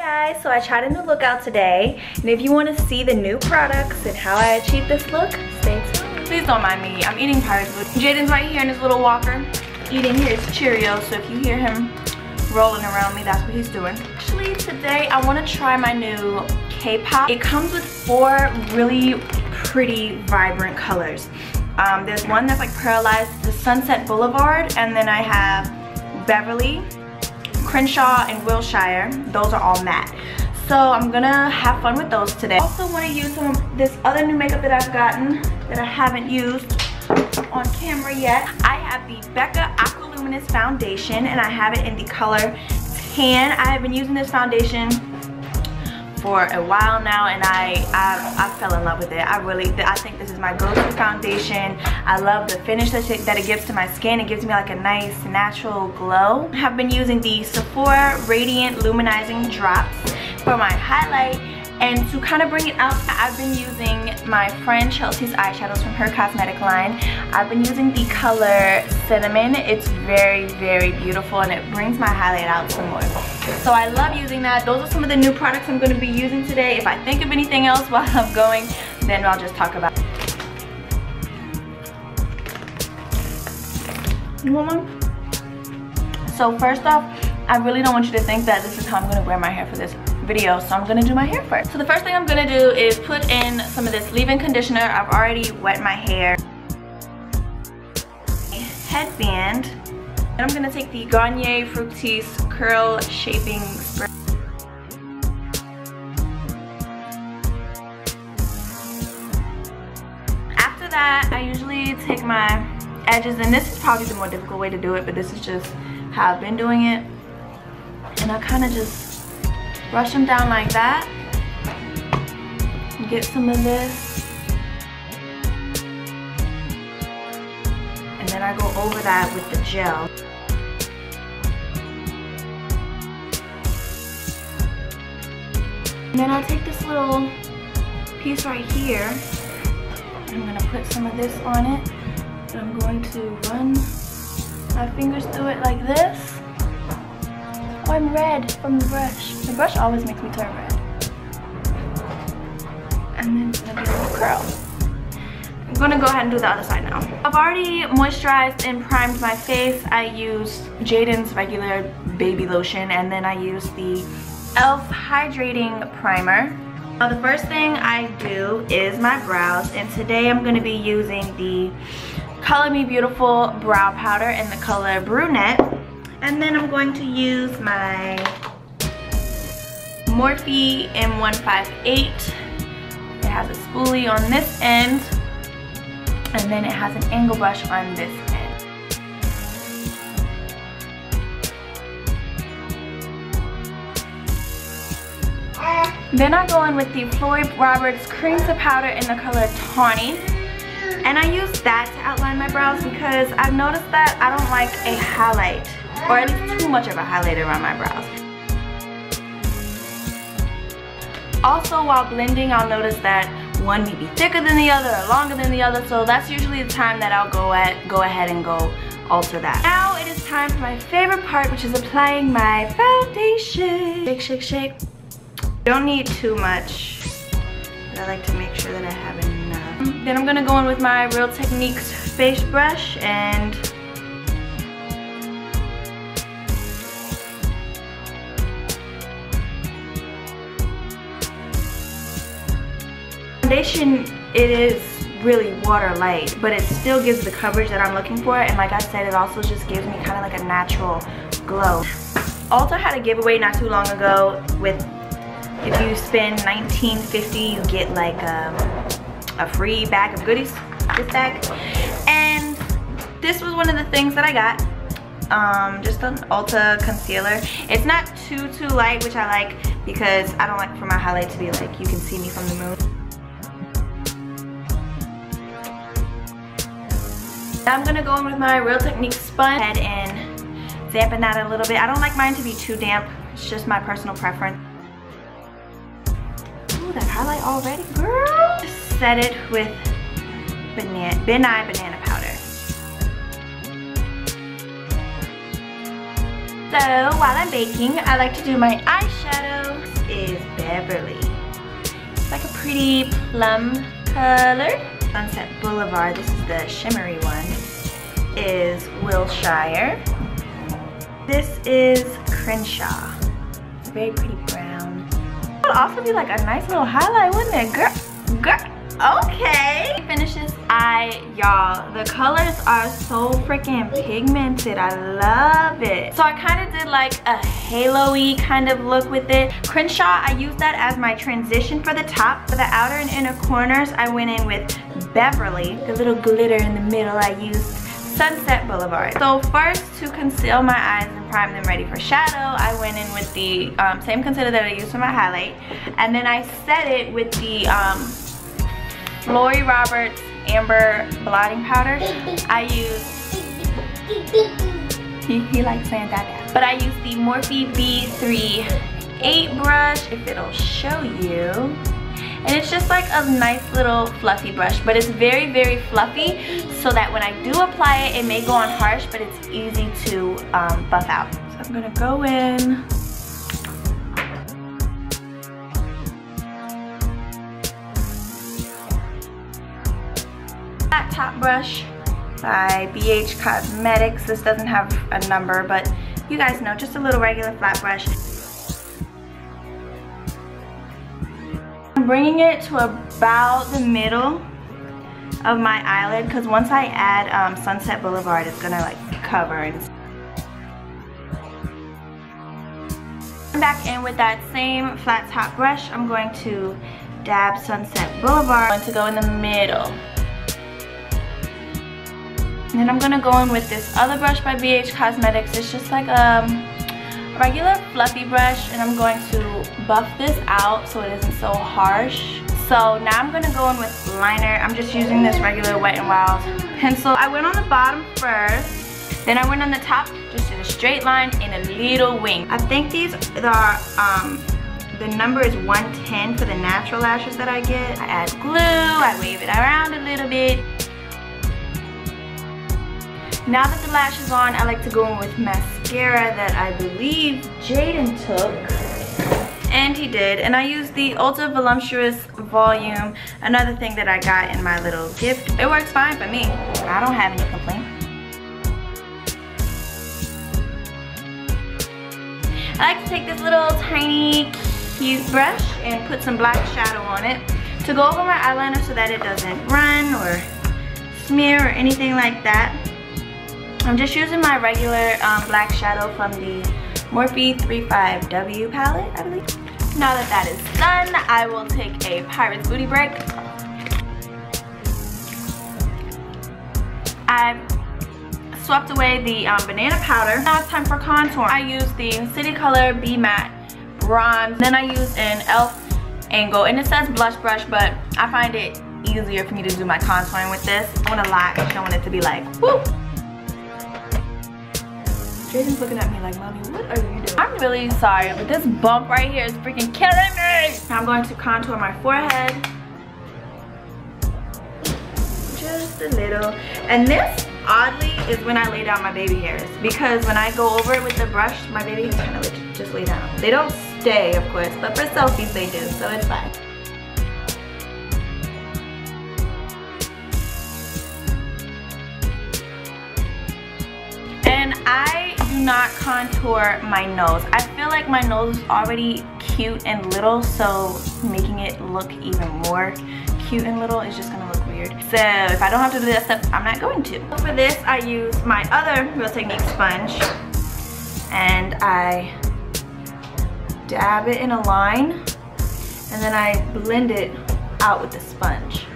guys, so I tried a new look out today, and if you want to see the new products and how I achieved this look, stay tuned. Please don't mind me, I'm eating pirate food. Jaden's right here in his little walker, eating his Cheerios, so if you hear him rolling around me, that's what he's doing. Actually, today I want to try my new KaePop. It comes with 4 really pretty, vibrant colors. There's one that's like pearlized, the Sunset Boulevard, and then I have Beverly, Crenshaw, and Wilshire. Those are all matte. So I'm gonna have fun with those today. I also want to use some of this other new makeup that I've gotten that I haven't used on camera yet. I have the Becca Aqualuminous Foundation, and I have it in the color Tan. I have been using this foundation for a while now, and I fell in love with it. I think this is my go-to foundation. I love the finish that it gives to my skin. It gives me like a nice natural glow. I have been using the Sephora Radiant Luminizing Drops for my highlight, and to kind of bring it out, I've been using my friend Chelsea's eyeshadows from her cosmetic line. I've been using the color Cinnamon. It's very, very beautiful, and it brings my highlight out some more. So I love using that. Those are some of the new products I'm going to be using today. If I think of anything else while I'm going, then I'll just talk about it. You want one? So first off, I really don't want you to think that this is how I'm going to wear my hair for this video, so I'm going to do my hair first. So the first thing I'm going to do is put in some of this leave-in conditioner. I've already wet my hair. Headband. And I'm going to take the Garnier Fructis Curl Shaping Spray. After that, I usually take my edges, and this is probably the more difficult way to do it, but this is just how I've been doing it. And I kind of just brush them down like that. Get some of this. And then I go over that with the gel. And then I'll take this little piece right here. I'm gonna put some of this on it. And I'm going to run my fingers through it like this. Oh, I'm red from the brush. The brush always makes me turn red. And then it's gonna be a little curl. I'm gonna go ahead and do the other side now. I've already moisturized and primed my face. I used Jaden's regular baby lotion, and then I used the e.l.f. Hydrating Primer. Now the first thing I do is my brows, and today I'm gonna be using the Color Me Beautiful Brow Powder in the color Brunette. And then I'm going to use my Morphe M158. It has a spoolie on this end, and then it has an angle brush on this end. Then I go in with the Floyd Roberts Cream to Powder in the color Tawny. And I use that to outline my brows because I've noticed that I don't like a highlight, or at least too much of a highlight around my brows. Also, while blending, I'll notice that one may be thicker than the other or longer than the other, so that's usually the time that I'll go ahead and alter that. Now it is time for my favorite part, which is applying my foundation. Shake, shake, shake. Don't need too much, but I like to make sure that I have enough. Then I'm gonna go in with my Real Techniques face brush and foundation, it is really water light, but it still gives the coverage that I'm looking for, and like I said, it also just gives me kind of like a natural glow. Ulta had a giveaway not too long ago with, if you spend $19.50 you get like a free bag of goodies, this bag, and this was one of the things that I got. Just an Ulta concealer. It's not too light, which I like because I don't like for my highlight to be like you can see me from the moon. Now I'm gonna go in with my Real Techniques sponge and dampen that a little bit. I don't like mine to be too damp. It's just my personal preference. Ooh, that highlight already, girl. Just set it with banana powder. So while I'm baking, I like to do my eyeshadows. pretty plum color. Sunset Boulevard, this is the shimmery one, is Wilshire. This is Crenshaw. It's a very pretty brown. It would also be like a nice little highlight, wouldn't it? Girl, okay. Finish this eye, y'all. The colors are so freaking pigmented. I love it. So I kind of did like a halo-y kind of look with it. Crenshaw, I used that as my transition for the top. For the outer and inner corners, I went in with Beverly. The little glitter in the middle, I used Sunset Boulevard. So first, to conceal my eyes and prime them ready for shadow, I went in with the same concealer that I used for my highlight. And then I set it with the Lori Roberts Amber Blotting Powder. I used, he likes saying that. But I used the Morphe B38 brush, if it'll show you. And it's just like a nice little fluffy brush, but it's very, very fluffy, so that when I do apply it, it may go on harsh, but it's easy to buff out. So I'm gonna go in. Flat top brush by BH Cosmetics. This doesn't have a number, but you guys know, just a little regular flat brush. I'm bringing it to about the middle of my eyelid, because once I add Sunset Boulevard, it's gonna like cover. And back in with that same flat top brush, I'm going to dab Sunset Boulevard. I'm going to go in the middle. And then I'm gonna go in with this other brush by BH Cosmetics. It's just like a regular fluffy brush, and I'm going to buff this out so it isn't so harsh. So now I'm gonna go in with liner. I'm just using this regular Wet n Wild pencil. I went on the bottom first, then I went on the top, just did a straight line and a little wing. I think these are, the number is 110 for the natural lashes that I get. I add glue, I wave it around a little bit. Now that the lash is on, I like to go in with mascara that I believe Jaden took. And he did. And I used the Ulta Voluptuous Volume, another thing that I got in my little gift. It works fine for me. I don't have any complaints. I like to take this little tiny cute brush and put some black shadow on it to go over my eyeliner so that it doesn't run or smear or anything like that. I'm just using my regular black shadow from the Morphe 35W palette, I believe. Now that that is done, I will take a Pirate's Booty break. I've swept away the banana powder. Now it's time for contour. I use the City Color B Matte Bronze. Then I use an e.l.f. angle, and it says blush brush, but I find it easier for me to do my contouring with this. I want to lie, I don't want it to be like, whoop. Jaden's looking at me like, Mommy, what are you doing? I'm really sorry, but this bump right here is freaking killing me. I'm going to contour my forehead. Just a little. And this, oddly, is when I lay down my baby hairs. Because when I go over it with the brush, my baby hairs kind of just lay down. They don't stay, of course, but for selfies they do, so it's fine. And I do not contour my nose. I feel like my nose is already cute and little, so making it look even more cute and little is just gonna look weird. So if I don't have to do that stuff, I'm not going to. For this, I use my other Real Technique sponge, and I dab it in a line, and then I blend it out with the sponge.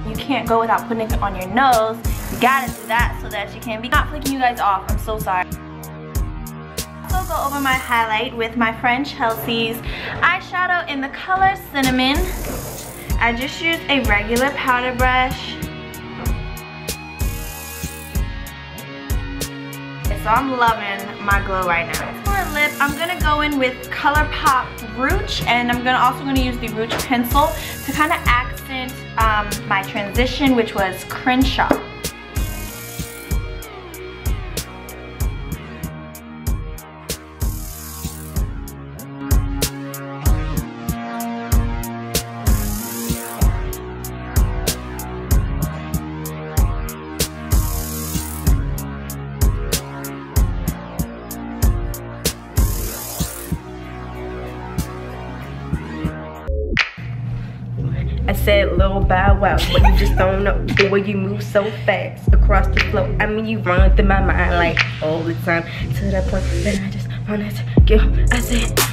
You can't go without putting it on your nose. You gotta do that so that you can be not flicking you guys off. I'm so sorry. Also go over my highlight with my friend Chelsea's eyeshadow in the color Cinnamon. I just used a regular powder brush. So I'm loving my glow right now. For a lip, I'm gonna go in with ColourPop Rouge, and I'm also gonna use the Rouge pencil to kind of accent my transition, which was Crenshaw. said little bow wow, but you just don't know the way you move so fast across the floor. I mean, you run through my mind like all the time, to the point that I just wanted to give. I said,